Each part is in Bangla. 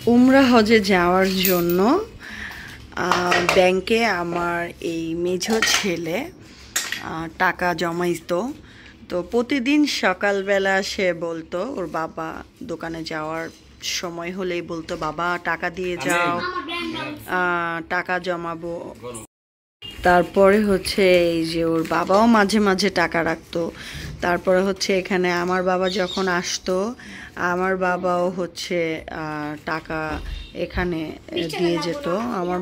উমরা হজে যাওয়ার জন্য ব্যাংকে আমার এই মেঝো ছেলে টাকা জমাইতো। তো প্রতিদিন সকালবেলা সে বলতো, ওর বাবা দোকানে যাওয়ার সময় হলেই বলতো, বাবা টাকা দিয়ে যাও, টাকা জমাবো। তারপরে হচ্ছে এই যে ওর বাবাও মাঝে মাঝে টাকা রাখতো। তারপরে হচ্ছে এখানে আমার বাবা যখন আসতো, আমার বাবাও হচ্ছে টাকা এখানে দিয়ে যেত। আমার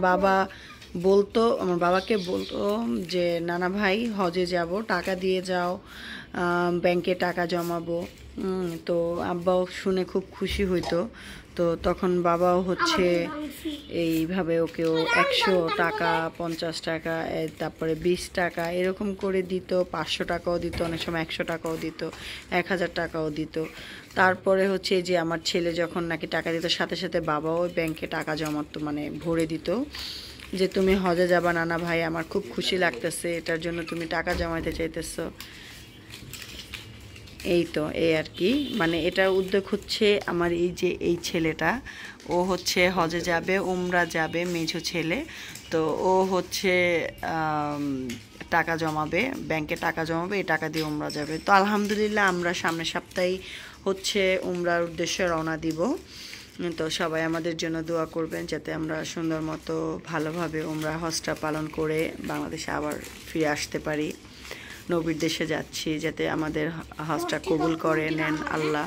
বাবাকে বলতো যে নানা ভাই হজে যাব, টাকা দিয়ে যাও, ব্যাংকে টাকা জমাবো। তো আব্বাও শুনে খুব খুশি হইতো। তো তখন বাবাও হচ্ছে এইভাবে ওকেও 100 টাকা, 50 টাকা, তারপরে 20 টাকা এরকম করে দিত। 500 টাকাও দিত, অনেক সময় 100 টাকাও দিত, 1000 টাকাও দিত। তারপরে হচ্ছে যে আমার ছেলে যখন নাকি টাকা দিত, সাথে সাথে বাবাও ব্যাংকে টাকা জমাতো, মানে ভরে দিত যে তুমি হজে যাবা নানা ভাই, আমার খুব খুশি লাগতেছে, এটার জন্য তুমি টাকা জমাইতে চাইতেছো। এই তো এই আর কি, মানে এটার উদ্যোগ হচ্ছে আমার এই যে এই ছেলেটা, ও হচ্ছে হজে যাবে, উমরা যাবে, মেঝো ছেলে। তো ও হচ্ছে টাকা জমাবে, ব্যাংকে টাকা জমাবে, এই টাকা দিয়ে উমরা যাবে। তো আলহামদুলিল্লাহ আমরা সামনের সপ্তাহে হচ্ছে উমরার উদ্দেশ্যে রওনা দিব। তো সবাই আমাদের জন্য দোয়া করবেন যাতে আমরা সুন্দর মতো ভালোভাবে উমরা হজটা পালন করে বাংলাদেশে আবার ফিরে আসতে পারি। নবীর দেশে যাচ্ছি, যাতে আমাদের হজটা কবুল করে নেন আল্লাহ।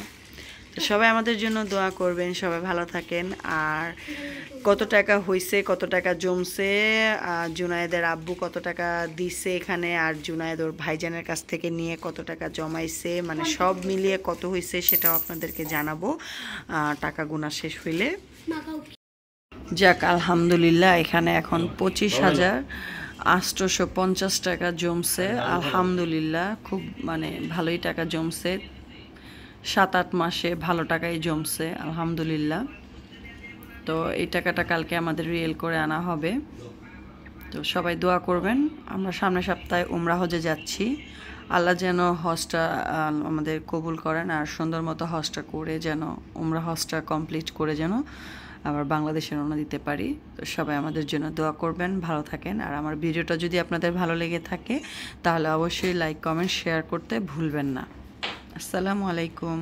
তো সবাই আমাদের জন্য দোয়া করবেন, সবাই ভালো থাকেন। আর কত টাকা হয়েছে, কত টাকা জমছে, জুনায়েদের আব্বু কত টাকা দিছে এখানে, আর জুনায়েদ ওর ভাইজানের কাছ থেকে নিয়ে কত টাকা জমাইছে, মানে সব মিলিয়ে কত হয়েছে সেটাও আপনাদেরকে জানাবো টাকা গোনা শেষ হইলে। যাক আলহামদুলিল্লাহ, এখানে এখন 25,850 টাকা জমছে। আলহামদুলিল্লাহ, খুব মানে ভালোই টাকা জমছে। 7-8 মাসে ভালো টাকাই জমছে আলহামদুলিল্লাহ। তো এই টাকাটা কালকে আমাদের রিয়েল করে আনা হবে। তো সবাই দোয়া করবেন। আমরা সামনের সপ্তাহে উমরা হজে যাচ্ছি। আল্লাহ যেন হজটা আমাদের কবুল করেন, আর সুন্দর মতো হজটা করে যেন উমরা হজটা কমপ্লিট করে যেন আবার বাংলাদেশে রওনা দিতে পারি। তো সবাই আমাদের জন্য দোয়া করবেন, ভালো থাকেন। আর আমার ভিডিওটা যদি আপনাদের ভালো লেগে থাকে তাহলে অবশ্যই লাইক, কমেন্ট, শেয়ার করতে ভুলবেন না। আসসালামু আলাইকুম।